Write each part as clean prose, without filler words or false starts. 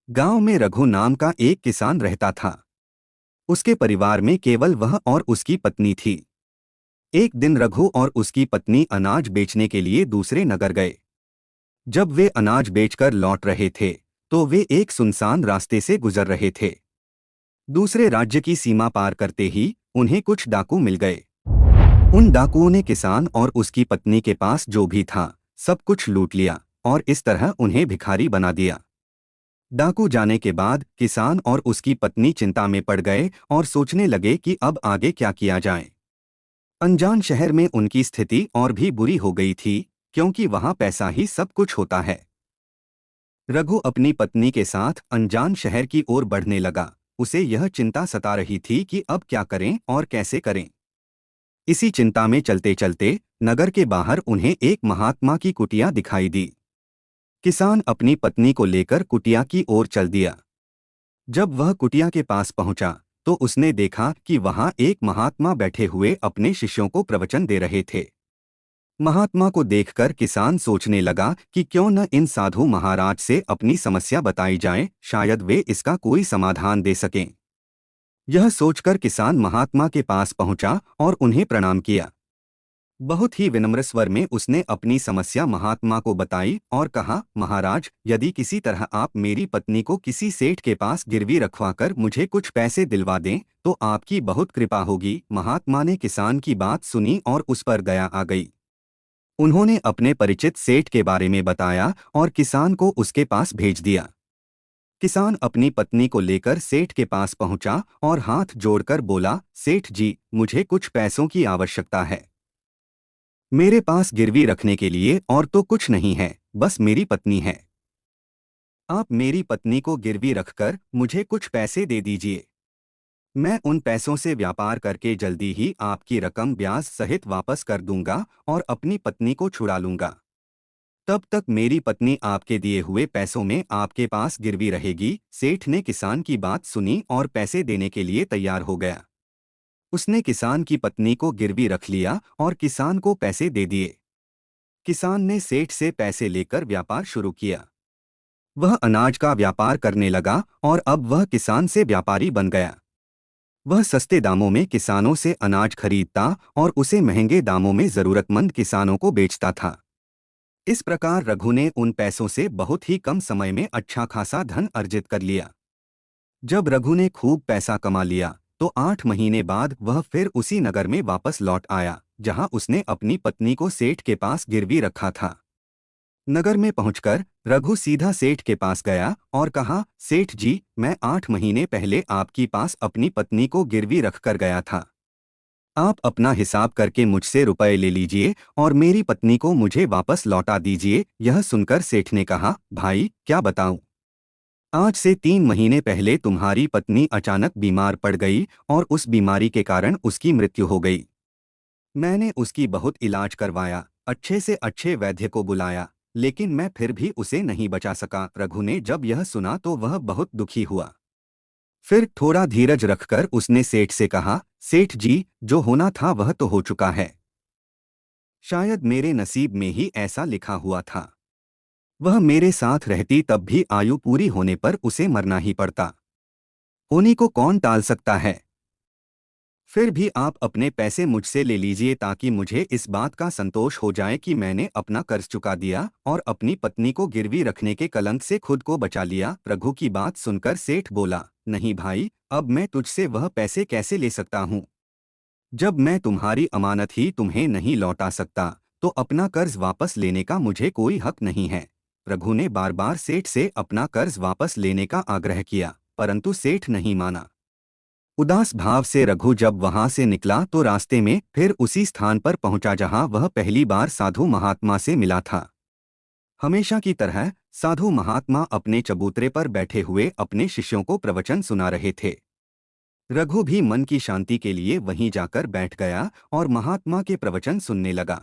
गांव में रघु नाम का एक किसान रहता था। उसके परिवार में केवल वह और उसकी पत्नी थी। एक दिन रघु और उसकी पत्नी अनाज बेचने के लिए दूसरे नगर गए। जब वे अनाज बेचकर लौट रहे थे तो वे एक सुनसान रास्ते से गुजर रहे थे। दूसरे राज्य की सीमा पार करते ही उन्हें कुछ डाकू मिल गए। उन डाकुओं ने किसान और उसकी पत्नी के पास जो भी था सब कुछ लूट लिया और इस तरह उन्हें भिखारी बना दिया। डाकू जाने के बाद किसान और उसकी पत्नी चिंता में पड़ गए और सोचने लगे कि अब आगे क्या किया जाए। अनजान शहर में उनकी स्थिति और भी बुरी हो गई थी, क्योंकि वहां पैसा ही सब कुछ होता है। रघु अपनी पत्नी के साथ अनजान शहर की ओर बढ़ने लगा। उसे यह चिंता सता रही थी कि अब क्या करें और कैसे करें। इसी चिंता में चलते चलते नगर के बाहर उन्हें एक महात्मा की कुटिया दिखाई दी। किसान अपनी पत्नी को लेकर कुटिया की ओर चल दिया। जब वह कुटिया के पास पहुंचा तो उसने देखा कि वहां एक महात्मा बैठे हुए अपने शिष्यों को प्रवचन दे रहे थे। महात्मा को देखकर किसान सोचने लगा कि क्यों न इन साधु महाराज से अपनी समस्या बताई जाए, शायद वे इसका कोई समाधान दे सकें। यह सोचकर किसान महात्मा के पास पहुंचा और उन्हें प्रणाम किया। बहुत ही विनम्र स्वर में उसने अपनी समस्या महात्मा को बताई और कहा, महाराज, यदि किसी तरह आप मेरी पत्नी को किसी सेठ के पास गिरवी रखवाकर मुझे कुछ पैसे दिलवा दें तो आपकी बहुत कृपा होगी। महात्मा ने किसान की बात सुनी और उस पर दया आ गई। उन्होंने अपने परिचित सेठ के बारे में बताया और किसान को उसके पास भेज दिया। किसान अपनी पत्नी को लेकर सेठ के पास पहुंचा और हाथ जोड़कर बोला, सेठ जी, मुझे कुछ पैसों की आवश्यकता है। मेरे पास गिरवी रखने के लिए और तो कुछ नहीं है, बस मेरी पत्नी है। आप मेरी पत्नी को गिरवी रखकर मुझे कुछ पैसे दे दीजिए। मैं उन पैसों से व्यापार करके जल्दी ही आपकी रकम ब्याज सहित वापस कर दूंगा और अपनी पत्नी को छुड़ा लूंगा। तब तक मेरी पत्नी आपके दिए हुए पैसों में आपके पास गिरवी रहेगी। सेठ ने किसान की बात सुनी और पैसे देने के लिए तैयार हो गया। उसने किसान की पत्नी को गिरवी रख लिया और किसान को पैसे दे दिए। किसान ने सेठ से पैसे लेकर व्यापार शुरू किया। वह अनाज का व्यापार करने लगा और अब वह किसान से व्यापारी बन गया। वह सस्ते दामों में किसानों से अनाज खरीदता और उसे महंगे दामों में जरूरतमंद किसानों को बेचता था। इस प्रकार रघु ने उन पैसों से बहुत ही कम समय में अच्छा खासा धन अर्जित कर लिया। जब रघु ने खूब पैसा कमा लिया तो 8 महीने बाद वह फिर उसी नगर में वापस लौट आया जहां उसने अपनी पत्नी को सेठ के पास गिरवी रखा था। नगर में पहुंचकर रघु सीधा सेठ के पास गया और कहा, सेठ जी, मैं 8 महीने पहले आपकी पास अपनी पत्नी को गिरवी रखकर गया था। आप अपना हिसाब करके मुझसे रुपए ले लीजिए और मेरी पत्नी को मुझे वापस लौटा दीजिए। यह सुनकर सेठ ने कहा, भाई, क्या बताऊं, आज से 3 महीने पहले तुम्हारी पत्नी अचानक बीमार पड़ गई और उस बीमारी के कारण उसकी मृत्यु हो गई। मैंने उसकी बहुत इलाज करवाया, अच्छे से अच्छे वैद्य को बुलाया, लेकिन मैं फिर भी उसे नहीं बचा सका। रघु ने जब यह सुना तो वह बहुत दुखी हुआ। फिर थोड़ा धीरज रखकर उसने सेठ से कहा, सेठ जी, जो होना था वह तो हो चुका है। शायद मेरे नसीब में ही ऐसा लिखा हुआ था। वह मेरे साथ रहती तब भी आयु पूरी होने पर उसे मरना ही पड़ता। होने को कौन टाल सकता है। फिर भी आप अपने पैसे मुझसे ले लीजिए ताकि मुझे इस बात का संतोष हो जाए कि मैंने अपना कर्ज चुका दिया और अपनी पत्नी को गिरवी रखने के कलंक से खुद को बचा लिया। रघु की बात सुनकर सेठ बोला, नहीं भाई, अब मैं तुझसे वह पैसे कैसे ले सकता हूँ। जब मैं तुम्हारी अमानत ही तुम्हें नहीं लौटा सकता तो अपना कर्ज वापस लेने का मुझे कोई हक नहीं है। रघु ने बार बार सेठ से अपना कर्ज वापस लेने का आग्रह किया, परंतु सेठ नहीं माना। उदास भाव से रघु जब वहां से निकला तो रास्ते में फिर उसी स्थान पर पहुंचा जहां वह पहली बार साधु महात्मा से मिला था। हमेशा की तरह साधु महात्मा अपने चबूतरे पर बैठे हुए अपने शिष्यों को प्रवचन सुना रहे थे। रघु भी मन की शांति के लिए वहीं जाकर बैठ गया और महात्मा के प्रवचन सुनने लगा।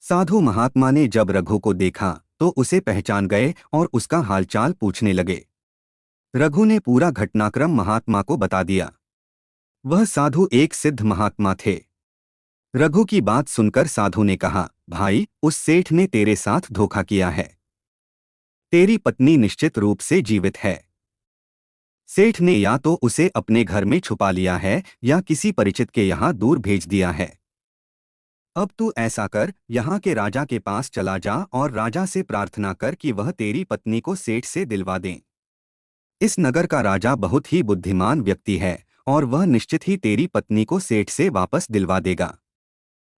साधु महात्मा ने जब रघु को देखा तो उसे पहचान गए और उसका हालचाल पूछने लगे। रघु ने पूरा घटनाक्रम महात्मा को बता दिया। वह साधु एक सिद्ध महात्मा थे। रघु की बात सुनकर साधु ने कहा, भाई, उस सेठ ने तेरे साथ धोखा किया है। तेरी पत्नी निश्चित रूप से जीवित है। सेठ ने या तो उसे अपने घर में छुपा लिया है या किसी परिचित के यहाँ दूर भेज दिया है। अब तू ऐसा कर, यहाँ के राजा के पास चला जा और राजा से प्रार्थना कर कि वह तेरी पत्नी को सेठ से दिलवा दें। इस नगर का राजा बहुत ही बुद्धिमान व्यक्ति है और वह निश्चित ही तेरी पत्नी को सेठ से वापस दिलवा देगा।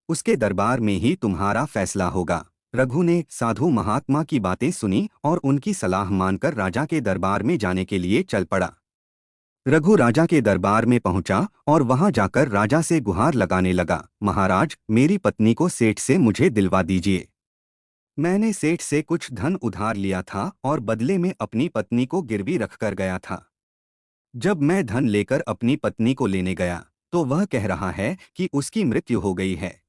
उसके दरबार में ही तुम्हारा फैसला होगा। रघु ने साधु महात्मा की बातें सुनी और उनकी सलाह मानकर राजा के दरबार में जाने के लिए चल पड़ा। रघु राजा के दरबार में पहुंचा और वहां जाकर राजा से गुहार लगाने लगा, महाराज, मेरी पत्नी को सेठ से मुझे दिलवा दीजिए। मैंने सेठ से कुछ धन उधार लिया था और बदले में अपनी पत्नी को गिरवी रखकर गया था। जब मैं धन लेकर अपनी पत्नी को लेने गया तो वह कह रहा है कि उसकी मृत्यु हो गई है।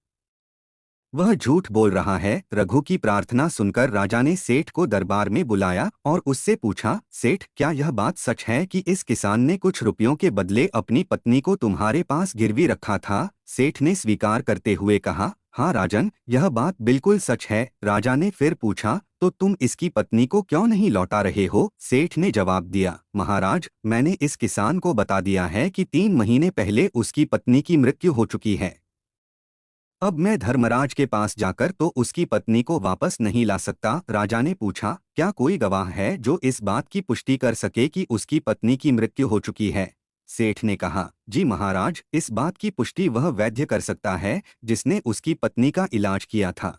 वह झूठ बोल रहा है। रघु की प्रार्थना सुनकर राजा ने सेठ को दरबार में बुलाया और उससे पूछा, सेठ, क्या यह बात सच है कि इस किसान ने कुछ रुपयों के बदले अपनी पत्नी को तुम्हारे पास गिरवी रखा था? सेठ ने स्वीकार करते हुए कहा, हाँ राजन, यह बात बिल्कुल सच है। राजा ने फिर पूछा, तो तुम इसकी पत्नी को क्यों नहीं लौटा रहे हो? सेठ ने जवाब दिया, महाराज, मैंने इस किसान को बता दिया है कि 3 महीने पहले उसकी पत्नी की मृत्यु हो चुकी है। अब मैं धर्मराज के पास जाकर तो उसकी पत्नी को वापस नहीं ला सकता। राजा ने पूछा, क्या कोई गवाह है जो इस बात की पुष्टि कर सके कि उसकी पत्नी की मृत्यु हो चुकी है? सेठ ने कहा, जी महाराज, इस बात की पुष्टि वह वैद्य कर सकता है जिसने उसकी पत्नी का इलाज किया था।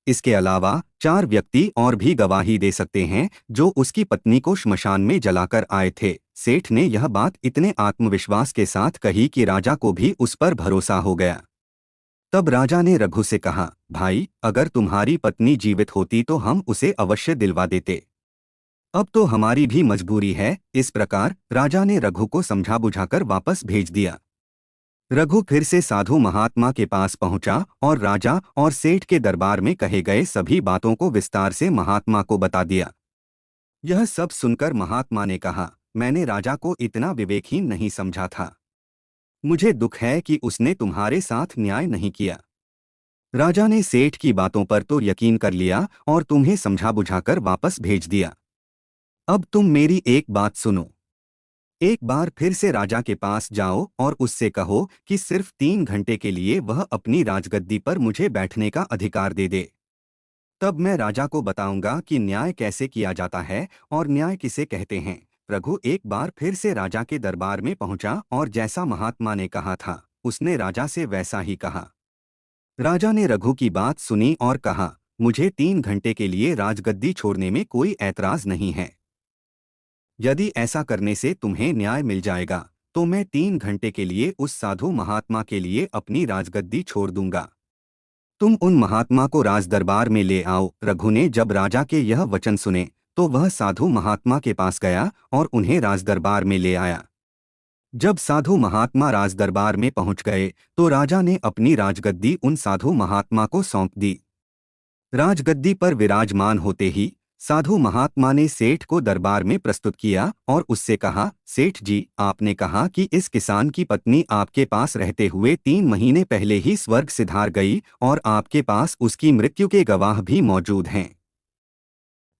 इसके अलावा 4 व्यक्ति और भी गवाही दे सकते हैं जो उसकी पत्नी को श्मशान में जलाकर आए थे। सेठ ने यह बात इतने आत्मविश्वास के साथ कही कि राजा को भी उस पर भरोसा हो गया। तब राजा ने रघु से कहा, भाई, अगर तुम्हारी पत्नी जीवित होती तो हम उसे अवश्य दिलवा देते। अब तो हमारी भी मजबूरी है। इस प्रकार राजा ने रघु को समझा बुझाकर वापस भेज दिया। रघु फिर से साधु महात्मा के पास पहुंचा और राजा और सेठ के दरबार में कहे गए सभी बातों को विस्तार से महात्मा को बता दिया। यह सब सुनकर महात्मा ने कहा, मैंने राजा को इतना विवेकहीन नहीं समझा था। मुझे दुख है कि उसने तुम्हारे साथ न्याय नहीं किया। राजा ने सेठ की बातों पर तो यकीन कर लिया और तुम्हें समझा बुझाकर वापस भेज दिया। अब तुम मेरी एक बात सुनो। एक बार फिर से राजा के पास जाओ और उससे कहो कि सिर्फ 3 घंटे के लिए वह अपनी राजगद्दी पर मुझे बैठने का अधिकार दे दे। तब मैं राजा को बताऊंगा कि न्याय कैसे किया जाता है और न्याय किसे कहते हैं। रघु एक बार फिर से राजा के दरबार में पहुंचा और जैसा महात्मा ने कहा था उसने राजा से वैसा ही कहा। राजा ने रघु की बात सुनी और कहा, मुझे 3 घंटे के लिए राजगद्दी छोड़ने में कोई ऐतराज नहीं है। यदि ऐसा करने से तुम्हें न्याय मिल जाएगा तो मैं 3 घंटे के लिए उस साधु महात्मा के लिए अपनी राजगद्दी छोड़ दूंगा। तुम उन महात्मा को राज दरबार में ले आओ। रघु ने जब राजा के यह वचन सुने तो वह साधु महात्मा के पास गया और उन्हें राज दरबार में ले आया। जब साधु महात्मा राज दरबार में पहुंच गए तो राजा ने अपनी राजगद्दी उन साधु महात्मा को सौंप दी। राजगद्दी पर विराजमान होते ही साधु महात्मा ने सेठ को दरबार में प्रस्तुत किया और उससे कहा, सेठ जी, आपने कहा कि इस किसान की पत्नी आपके पास रहते हुए 3 महीने पहले ही स्वर्ग सिधार गई और आपके पास उसकी मृत्यु के गवाह भी मौजूद हैं।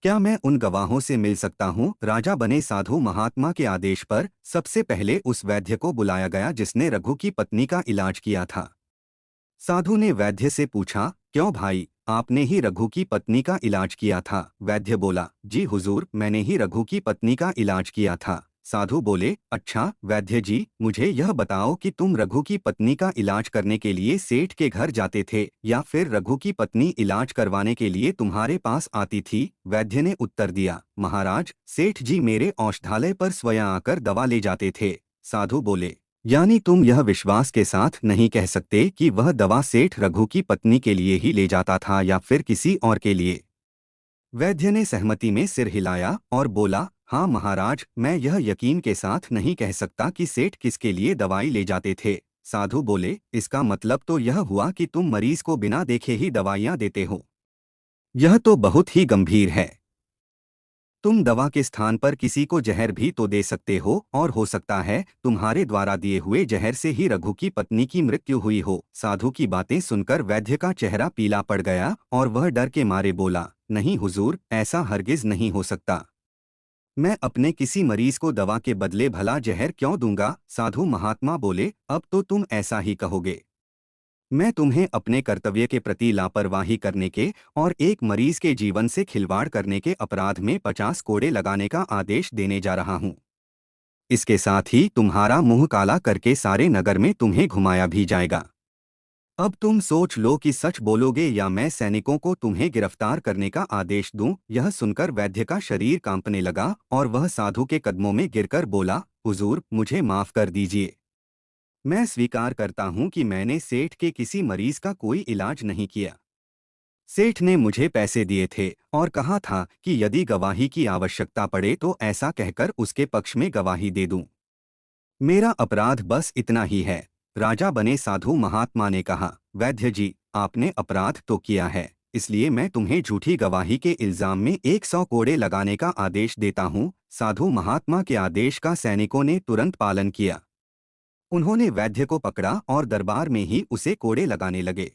क्या मैं उन गवाहों से मिल सकता हूँ? राजा बने साधु महात्मा के आदेश पर सबसे पहले उस वैद्य को बुलाया गया जिसने रघु की पत्नी का इलाज किया था। साधु ने वैद्य से पूछा, क्यों भाई, आपने ही रघु की पत्नी का इलाज किया था? वैद्य बोला, जी हुजूर, मैंने ही रघु की पत्नी का इलाज किया था। साधु बोले, अच्छा वैद्य जी, मुझे यह बताओ कि तुम रघु की पत्नी का इलाज करने के लिए सेठ के घर जाते थे या फिर रघु की पत्नी इलाज करवाने के लिए तुम्हारे पास आती थी? वैद्य ने उत्तर दिया, महाराज, सेठ जी मेरे औषधालय पर स्वयं आकर दवा ले जाते थे। साधु बोले, यानी तुम यह विश्वास के साथ नहीं कह सकते कि वह दवा सेठ रघु की पत्नी के लिए ही ले जाता था या फिर किसी और के लिए? वैद्य ने सहमति में सिर हिलाया और बोला, हाँ महाराज, मैं यह यकीन के साथ नहीं कह सकता कि सेठ किसके लिए दवाई ले जाते थे। साधु बोले, इसका मतलब तो यह हुआ कि तुम मरीज को बिना देखे ही दवाइयाँ देते हो। यह तो बहुत ही गंभीर है। तुम दवा के स्थान पर किसी को जहर भी तो दे सकते हो, और हो सकता है तुम्हारे द्वारा दिए हुए जहर से ही रघु की पत्नी की मृत्यु हुई हो। साधु की बातें सुनकर वैद्य का चेहरा पीला पड़ गया और वह डर के मारे बोला, नहीं हुजूर, ऐसा हरगिज नहीं हो सकता। मैं अपने किसी मरीज को दवा के बदले भला जहर क्यों दूंगा। साधु महात्मा बोले, अब तो तुम ऐसा ही कहोगे। मैं तुम्हें अपने कर्तव्य के प्रति लापरवाही करने के और एक मरीज के जीवन से खिलवाड़ करने के अपराध में 50 कोड़े लगाने का आदेश देने जा रहा हूं। इसके साथ ही तुम्हारा मुंह काला करके सारे नगर में तुम्हें घुमाया भी जाएगा। अब तुम सोच लो कि सच बोलोगे या मैं सैनिकों को तुम्हें गिरफ्तार करने का आदेश दूं। यह सुनकर वैद्य का शरीर कांपने लगा और वह साधु के कदमों में गिरकर बोला, हुजूर, मुझे माफ कर दीजिए। मैं स्वीकार करता हूं कि मैंने सेठ के किसी मरीज का कोई इलाज नहीं किया। सेठ ने मुझे पैसे दिए थे और कहा था कि यदि गवाही की आवश्यकता पड़े तो ऐसा कहकर उसके पक्ष में गवाही दे दूं। मेरा अपराध बस इतना ही है। राजा बने साधु महात्मा ने कहा, वैद्य जी, आपने अपराध तो किया है, इसलिए मैं तुम्हें झूठी गवाही के इल्जाम में 100 कोड़े लगाने का आदेश देता हूं। साधु महात्मा के आदेश का सैनिकों ने तुरंत पालन किया। उन्होंने वैद्य को पकड़ा और दरबार में ही उसे कोड़े लगाने लगे।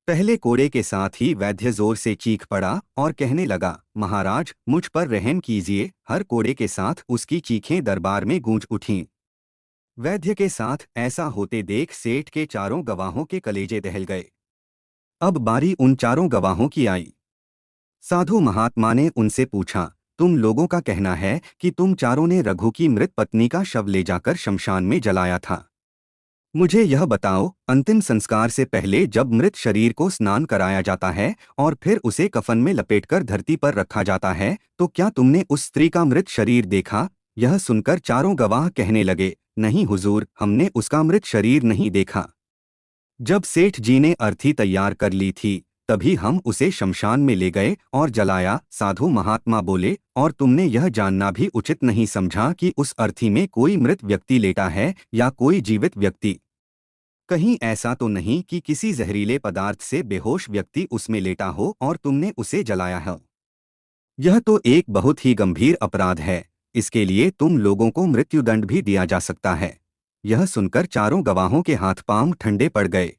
पहले कोड़े के साथ ही वैद्य जोर से चीख पड़ा और कहने लगा, महाराज, मुझ पर रहम कीजिए। हर कोड़े के साथ उसकी चीखें दरबार में गूंज उठीं। वैद्य के साथ ऐसा होते देख सेठ के चारों गवाहों के कलेजे दहल गए। अब बारी उन चारों गवाहों की आई। साधु महात्मा ने उनसे पूछा, तुम लोगों का कहना है कि तुम चारों ने रघु की मृत पत्नी का शव ले जाकर शमशान में जलाया था। मुझे यह बताओ, अंतिम संस्कार से पहले जब मृत शरीर को स्नान कराया जाता है और फिर उसे कफन में लपेटकर धरती पर रखा जाता है, तो क्या तुमने उस स्त्री का मृत शरीर देखा? यह सुनकर चारों गवाह कहने लगे, नहीं हुजूर, हमने उसका मृत शरीर नहीं देखा। जब सेठ जी ने अर्थी तैयार कर ली थी, तभी हम उसे शमशान में ले गए और जलाया। साधु महात्मा बोले, और तुमने यह जानना भी उचित नहीं समझा कि उस अर्थी में कोई मृत व्यक्ति लेटा है या कोई जीवित व्यक्ति? कहीं ऐसा तो नहीं कि किसी जहरीले पदार्थ से बेहोश व्यक्ति उसमें लेटा हो और तुमने उसे जलाया है? यह तो एक बहुत ही गंभीर अपराध है। इसके लिए तुम लोगों को मृत्युदंड भी दिया जा सकता है। यह सुनकर चारों गवाहों के हाथ पांव ठंडे पड़ गए।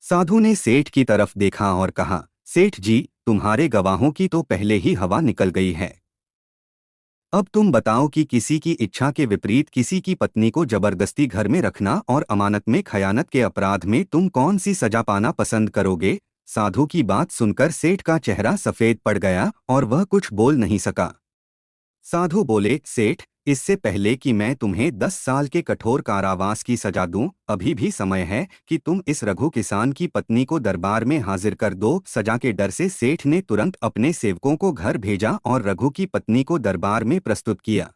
साधु ने सेठ की तरफ देखा और कहा, सेठ जी, तुम्हारे गवाहों की तो पहले ही हवा निकल गई है। अब तुम बताओ कि किसी की इच्छा के विपरीत किसी की पत्नी को जबरदस्ती घर में रखना और अमानत में खयानत के अपराध में तुम कौन सी सजा पाना पसंद करोगे? साधु की बात सुनकर सेठ का चेहरा सफेद पड़ गया और वह कुछ बोल नहीं सका। साधु बोले, सेठ, इससे पहले कि मैं तुम्हें 10 साल के कठोर कारावास की सजा दूं, अभी भी समय है कि तुम इस रघु किसान की पत्नी को दरबार में हाजिर कर दो। सजा के डर से सेठ ने तुरंत अपने सेवकों को घर भेजा और रघु की पत्नी को दरबार में प्रस्तुत किया।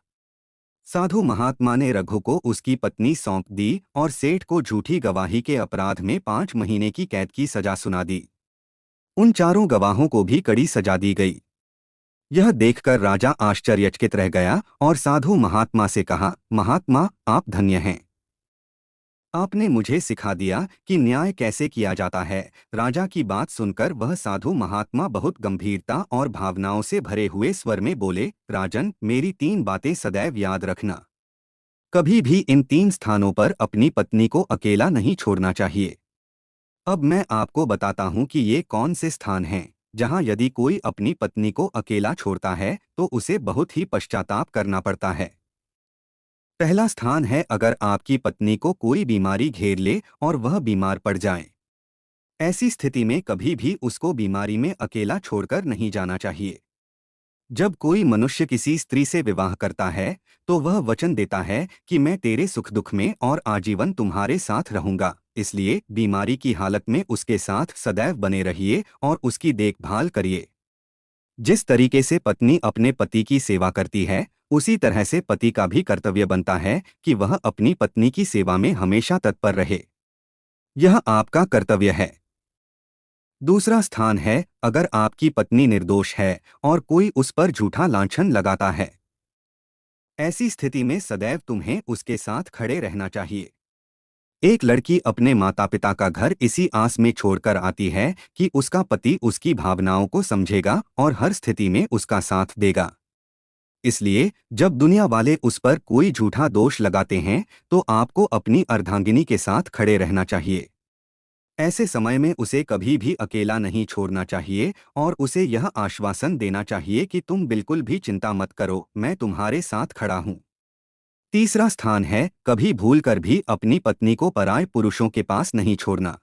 साधु महात्मा ने रघु को उसकी पत्नी सौंप दी और सेठ को झूठी गवाही के अपराध में 5 महीने की कैद की सजा सुना दी। उन चारों गवाहों को भी कड़ी सजा दी गई। यह देखकर राजा आश्चर्यचकित रह गया और साधु महात्मा से कहा, महात्मा, आप धन्य हैं। आपने मुझे सिखा दिया कि न्याय कैसे किया जाता है। राजा की बात सुनकर वह साधु महात्मा बहुत गंभीरता और भावनाओं से भरे हुए स्वर में बोले, राजन, मेरी 3 बातें सदैव याद रखना। कभी भी इन 3 स्थानों पर अपनी पत्नी को अकेला नहीं छोड़ना चाहिए। अब मैं आपको बताता हूं कि ये कौन से स्थान हैं जहां यदि कोई अपनी पत्नी को अकेला छोड़ता है तो उसे बहुत ही पश्चाताप करना पड़ता है। पहला स्थान है अगर आपकी पत्नी को कोई बीमारी घेर ले और वह बीमार पड़ जाए। ऐसी स्थिति में कभी भी उसको बीमारी में अकेला छोड़कर नहीं जाना चाहिए। जब कोई मनुष्य किसी स्त्री से विवाह करता है तो वह वचन देता है कि मैं तेरे सुख दुख में और आजीवन तुम्हारे साथ रहूंगा। इसलिए बीमारी की हालत में उसके साथ सदैव बने रहिए और उसकी देखभाल करिए। जिस तरीके से पत्नी अपने पति की सेवा करती है, उसी तरह से पति का भी कर्तव्य बनता है कि वह अपनी पत्नी की सेवा में हमेशा तत्पर रहे। यह आपका कर्तव्य है। दूसरा स्थान है अगर आपकी पत्नी निर्दोष है और कोई उस पर झूठा लांछन लगाता है। ऐसी स्थिति में सदैव तुम्हें उसके साथ खड़े रहना चाहिए। एक लड़की अपने माता पिता का घर इसी आस में छोड़कर आती है कि उसका पति उसकी भावनाओं को समझेगा और हर स्थिति में उसका साथ देगा। इसलिए जब दुनिया वाले उस पर कोई झूठा दोष लगाते हैं तो आपको अपनी अर्धांगिनी के साथ खड़े रहना चाहिए। ऐसे समय में उसे कभी भी अकेला नहीं छोड़ना चाहिए और उसे यह आश्वासन देना चाहिए कि तुम बिल्कुल भी चिंता मत करो, मैं तुम्हारे साथ खड़ा हूँ। तीसरा स्थान है, कभी भूलकर भी अपनी पत्नी को पराये पुरुषों के पास नहीं छोड़ना।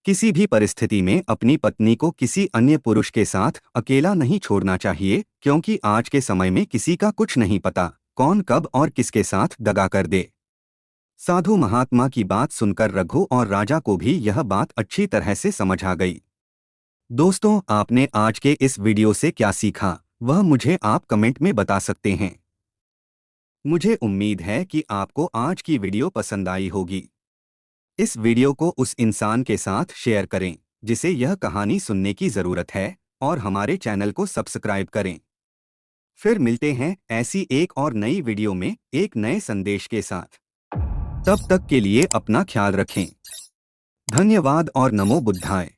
किसी भी परिस्थिति में अपनी पत्नी को किसी अन्य पुरुष के साथ अकेला नहीं छोड़ना चाहिए, क्योंकि आज के समय में किसी का कुछ नहीं पता, कौन कब और किसके साथ दगा कर दे। साधु महात्मा की बात सुनकर रघु और राजा को भी यह बात अच्छी तरह से समझ आ गई। दोस्तों, आपने आज के इस वीडियो से क्या सीखा, वह मुझे आप कमेंट में बता सकते हैं। मुझे उम्मीद है कि आपको आज की वीडियो पसंद आई होगी। इस वीडियो को उस इंसान के साथ शेयर करें जिसे यह कहानी सुनने की ज़रूरत है, और हमारे चैनल को सब्सक्राइब करें। फिर मिलते हैं ऐसी एक और नई वीडियो में एक नए संदेश के साथ। तब तक के लिए अपना ख्याल रखें। धन्यवाद और नमो बुद्धाय।